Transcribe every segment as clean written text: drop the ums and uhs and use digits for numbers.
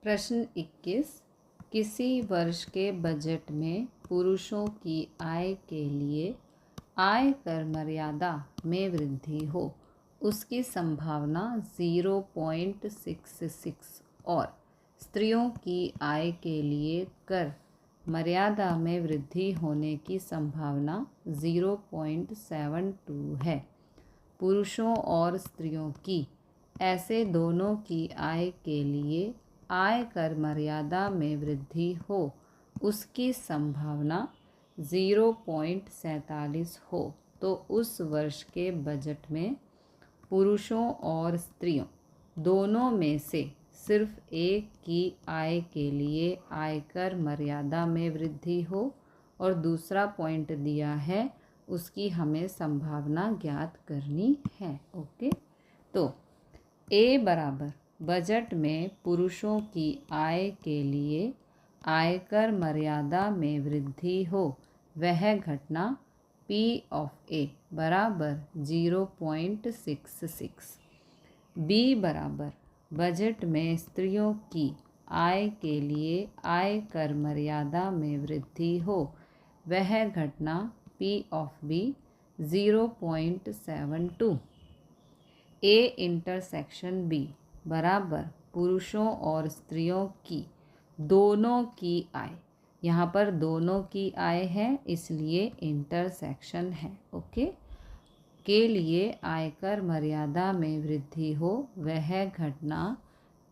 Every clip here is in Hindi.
प्रश्न 21। किसी वर्ष के बजट में पुरुषों की आय के लिए आयकर मर्यादा में वृद्धि हो, उसकी संभावना 0.66 और स्त्रियों की आय के लिए कर मर्यादा में वृद्धि होने की संभावना 0.72 है। पुरुषों और स्त्रियों की ऐसे दोनों की आय के लिए आयकर मर्यादा में वृद्धि हो, उसकी संभावना 0.47 हो, तो उस वर्ष के बजट में पुरुषों और स्त्रियों दोनों में से सिर्फ एक की आय के लिए आयकर मर्यादा में वृद्धि हो और दूसरा पॉइंट दिया है उसकी हमें संभावना ज्ञात करनी है। ओके, तो ए बराबर बजट में पुरुषों की आय के लिए आयकर मर्यादा में वृद्धि हो, वह घटना P ऑफ A बराबर 0.66। बी बराबर बजट में स्त्रियों की आय के लिए आयकर मर्यादा में वृद्धि हो, वह घटना P of B 0.72। A intersection B बराबर पुरुषों और स्त्रियों की दोनों की आय, यहाँ पर दोनों की आय है इसलिए इंटरसेक्शन है। ओके, के लिए आयकर मर्यादा में वृद्धि हो, वह घटना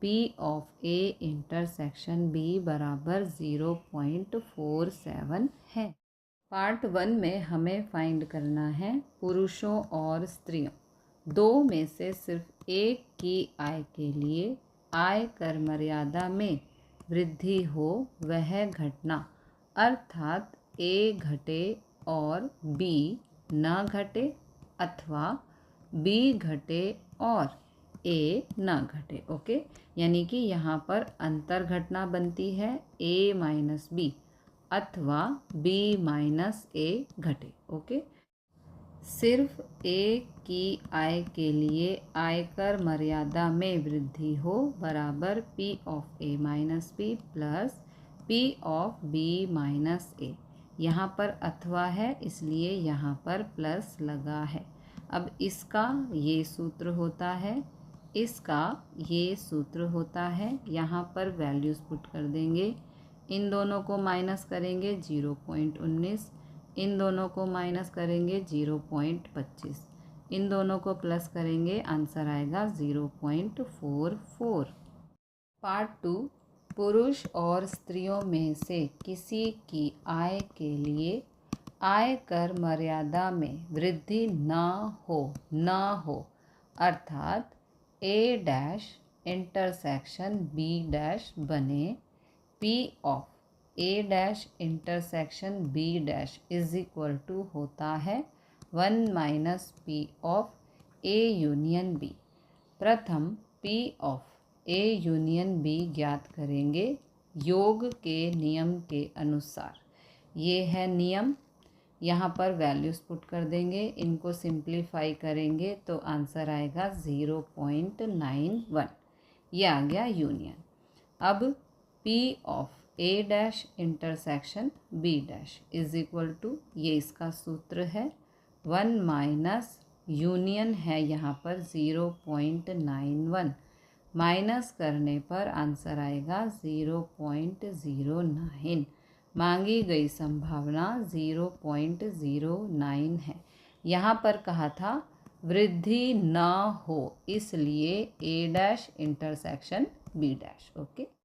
P of A intersection B बराबर 0.47 है। पार्ट 1 में हमें फाइंड करना है पुरुषों और स्त्रियों दो में से सिर्फ एक की आय के लिए आयकर मर्यादा में वृद्धि हो, वह घटना अर्थात ए घटे और बी न घटे अथवा बी घटे और ए न घटे। ओके, यानी कि यहाँ पर अंतर घटना बनती है ए माइनस बी अथवा बी माइनस ए घटे। ओके, सिर्फ एक की आय के लिए आयकर मर्यादा में वृद्धि हो बराबर P of A minus B plus P of B minus A। यहाँ पर अथवा है इसलिए यहाँ पर प्लस लगा है। अब इसका ये सूत्र होता है, इसका ये सूत्र होता है। यहाँ पर वैल्यूज़ पुट कर देंगे, इन दोनों को माइनस करेंगे 0.19, इन दोनों को माइनस करेंगे 0.25, इन दोनों को प्लस करेंगे, आंसर आएगा 0.44। पार्ट 2, पुरुष और स्त्रियों में से किसी की आय के लिए आयकर मर्यादा में वृद्धि न हो अर्थात A dash intersection B dash बने P of A dash intersection B dash is equal to होता है 1 minus P of A union B। प्रथम P of A union B ज्ञात करेंगे योग के नियम के अनुसार। ये है नियम, यहाँ पर वैल्यूज़ पुट कर देंगे, इनको सिंप्लीफाई करेंगे तो आंसर आएगा 0.91। ये आ गया यूनियन। अब P of A dash intersection B dash is equal to, ये इसका सूत्र है 1 माइनस यूनियन है यहाँ पर 0.91, माइनस करने पर आंसर आएगा 0.09। मांगी गई संभावना 0.09 है। यहाँ पर कहा था वृद्धि न हो, इसलिए A dash intersection B dash. Okay.